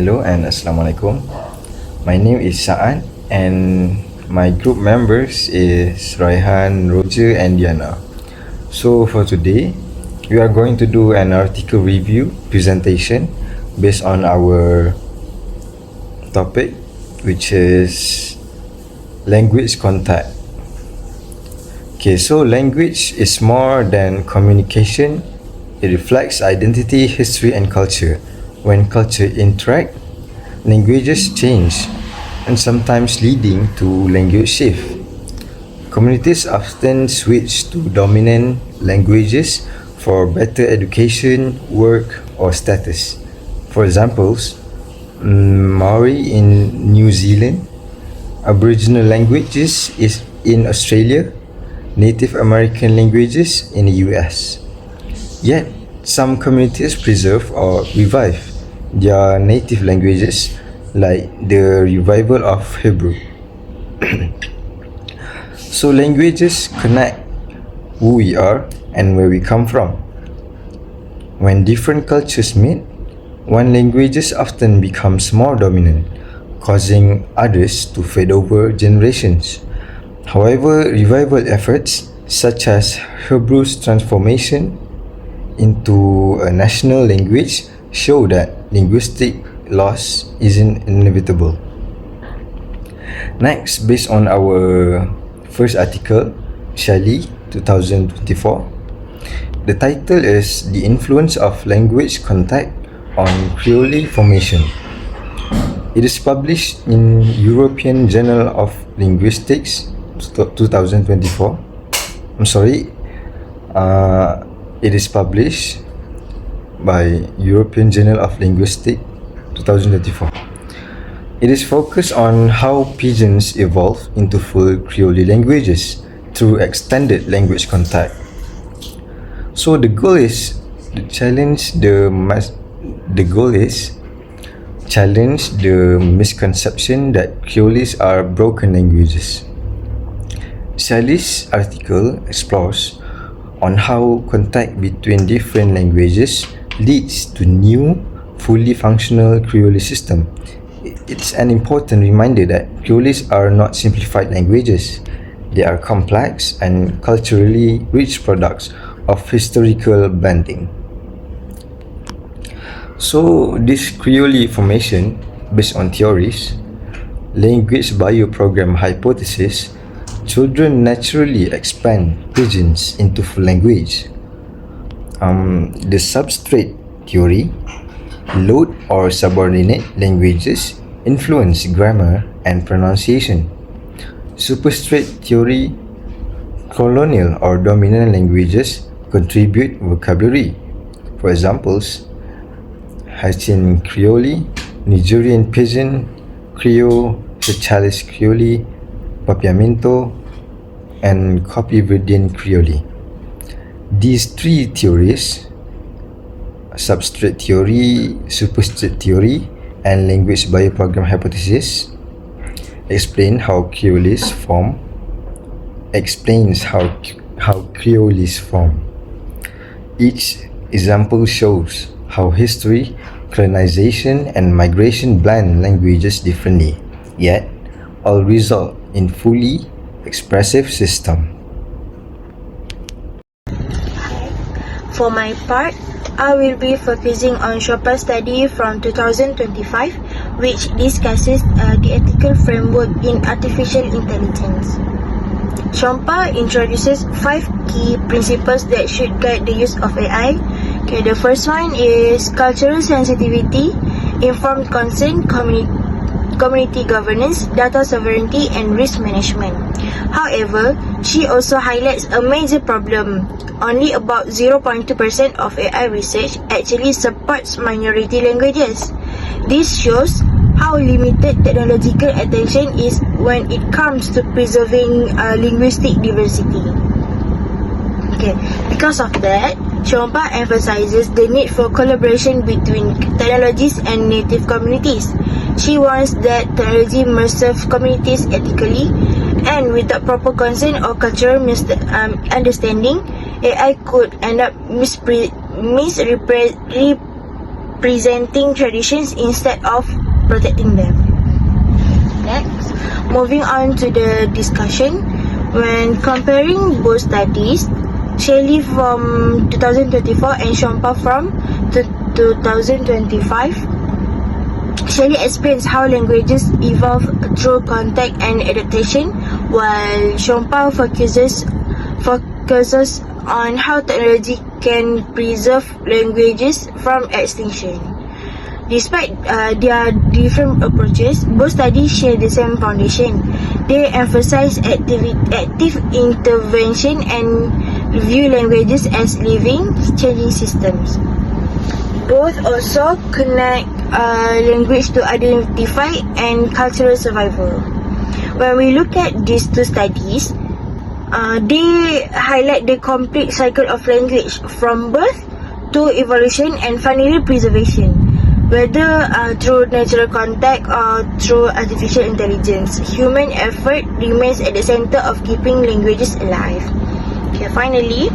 Hello and Assalamualaikum. My name is Sa'an and my group members is Raihan, Roger and Diana. So for today, we are going to do an article review presentation based on our topic, which is language contact. Okay, so language is more than communication. It reflects identity, history and culture. When culture interact, languages change and sometimes leading to language shift. Communities often switch to dominant languages for better education, work or status. For examples, Maori in New Zealand, Aboriginal languages is in Australia, Native American languages in the US. Yet, some communities preserve or revive their native languages, like the revival of Hebrew. So languages connect who we are and where we come from. When different cultures meet, one language often becomes more dominant, causing others to fade over generations. However, revival efforts such as Hebrew's transformation into a national language show that linguistic loss isn't inevitable. Next, based on our first article, Shelley 2024, the title is The Influence of Language Contact on Creole Formation. It is published in European Journal of Linguistics 2024. It is published by European Journal of Linguistics 2024. It is focused on how pidgins evolve into full Creole languages through extended language contact. So the goal is challenge the misconception that Creoles are broken languages. Shelley's article explores on how contact between different languages leads to new, fully functional Creole system. It's an important reminder that Creoles are not simplified languages. They are complex and culturally rich products of historical blending. So this Creole formation, based on theories, language bioprogram hypothesis, children naturally expand pidgins into full language. The substrate theory, load or subordinate languages influence grammar and pronunciation. Superstrate theory, colonial or dominant languages contribute vocabulary. For examples, Haitian Creole, Nigerian Pidgin, Creole, Seychelles Creole, Papiamento, and Cape Verdean Creole. These three theories, substrate theory, superstrate theory, and language bioprogram hypothesis, explains how Creoles form. Each example shows how history, colonization, and migration blend languages differently, yet all result in fully expressive system. For my part, I will be focusing on Chopin's study from 2025, which discusses the ethical framework in artificial intelligence. Chopin introduces 5 key principles that should guide the use of AI. Okay, the first one is cultural sensitivity, informed consent, community governance, data sovereignty, and risk management. However, she also highlights a major problem. Only about 0.2% of AI research actually supports minority languages. This shows how limited technological attention is when it comes to preserving linguistic diversity. Okay, because of that, Chompa emphasizes the need for collaboration between technologies and native communities. She warns that technology must serve communities ethically, and without proper consent or cultural understanding, AI could end up misrepresenting presenting traditions instead of protecting them. Next, moving on to the discussion. When comparing both studies, Shelley from 2024 and Shompa from 2025, Shelley explains how languages evolve through contact and adaptation, while Shompa focuses on how technology can preserve languages from extinction. Despite their different approaches, both studies share the same foundation. They emphasize active intervention and view languages as living, changing systems. Both also connect language to identify and cultural survival. When we look at these two studies, they highlight the complete cycle of language from birth to evolution and finally preservation. Whether through natural contact or through artificial intelligence, human effort remains at the center of keeping languages alive. Okay, finally,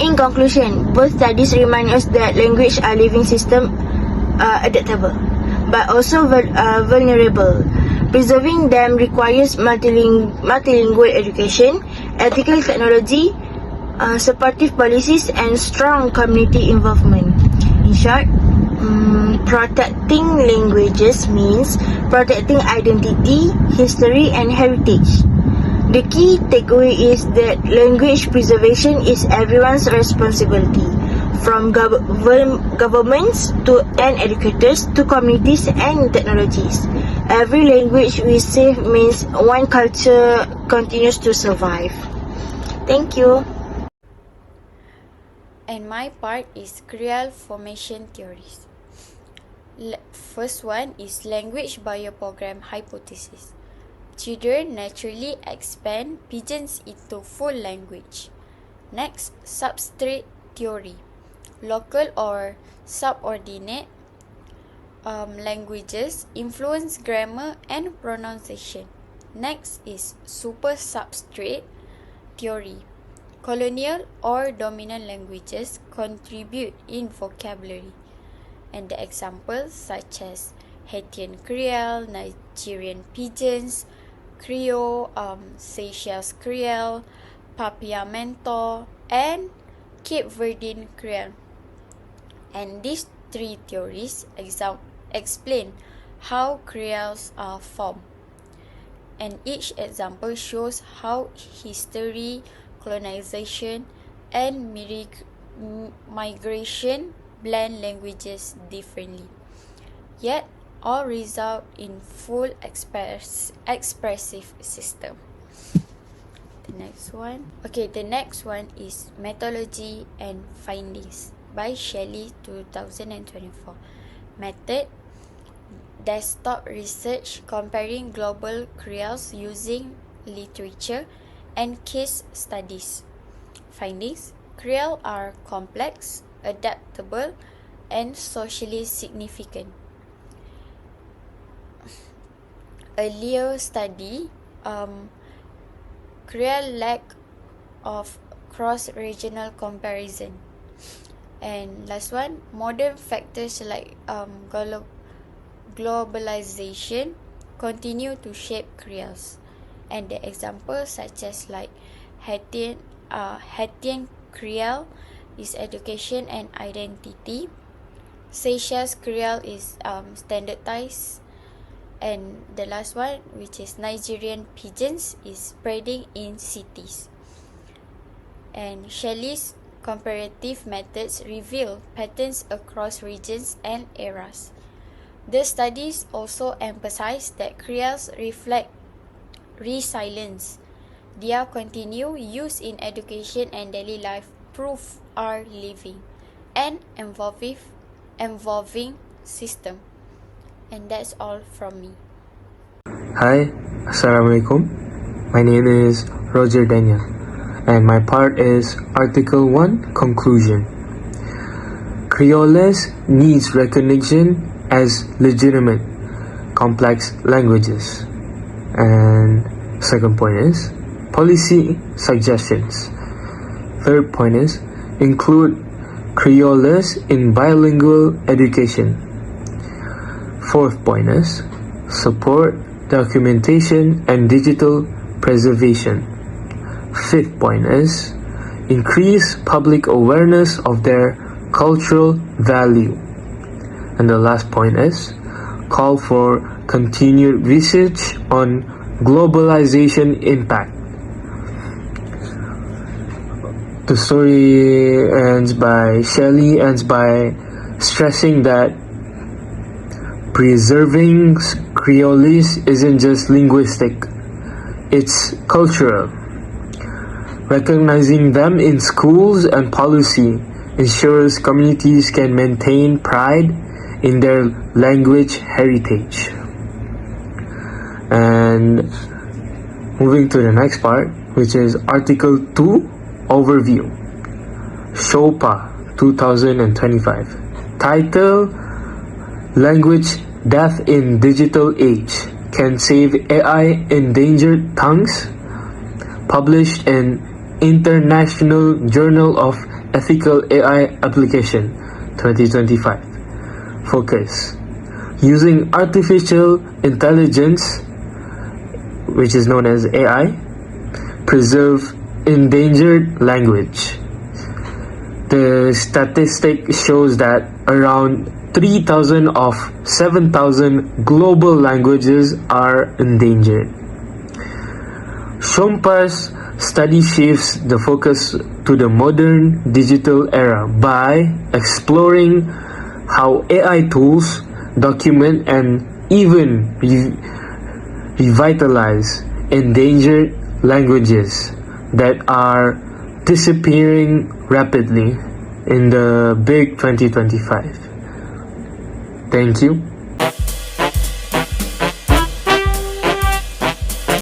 in conclusion, both studies remind us that language are living systems, adaptable, but also vulnerable. Preserving them requires multilingual education, ethical technology, supportive policies, and strong community involvement. In short, protecting languages means protecting identity, history, and heritage. The key takeaway is that language preservation is everyone's responsibility, from governments and educators to communities and technologies. Every language we save means one culture continues to survive. Thank you. And my part is Creole formation theories. First one is language bioprogram hypothesis. Children naturally expand pigeons into full language. Next, substrate theory. Local or subordinate languages influence grammar and pronunciation. Next is super substrate theory. Colonial or dominant languages contribute in vocabulary. And the examples such as Haitian Creole, Nigerian Pidgins, Creole, Seychelles Creole, Papiamento, and Cape Verdean Creole. And these three theories explain how creoles are formed. And each example shows how history, colonization, and migration blend languages differently. Yet, all result in full expressive system. The next one is Methodology and Findings by Shelley 2024. Method: desktop research comparing global creoles using literature and case studies. Findings: Creole are complex, adaptable, and socially significant. Earlier study, Creole lack of cross-regional comparison. And last one, modern factors like globalization continue to shape creoles. And the examples such as like Haitian Creole is education and identity. Seychelles Creole is standardized. And the last one, which is Nigerian Pidgins, is spreading in cities. And Shelley's comparative methods reveal patterns across regions and eras. The studies also emphasize that creoles reflect resilience. Their continued use in education and daily life prove our living and evolving system. And that's all from me. Hi, Assalamualaikum. My name is Roger Daniel, and my part is Article 1 Conclusion. Creoles needs recognition as legitimate, complex languages. And second point is policy suggestions. Third point is include Creoles in bilingual education. Fourth point is support documentation and digital preservation. Fifth point is increase public awareness of their cultural value. And the last point is call for continued research on globalization impact. The story Shelley ends by stressing that preserving Creoles isn't just linguistic, it's cultural. Recognizing them in schools and policy ensures communities can maintain pride in their language heritage. And moving to the next part, which is Article 2, Overview. SHOPA 2025. Title: Language Death in Digital Age. Can Save AI Endangered Tongues. Published in International Journal of Ethical AI Application 2025. Focus: using artificial intelligence, which is known as AI, preserve endangered language. The statistic shows that around 3,000 of 7,000 global languages are endangered. SHOPA's study shifts the focus to the modern digital era by exploring how AI tools document and even revitalize endangered languages that are disappearing rapidly in the big 2025. Thank you.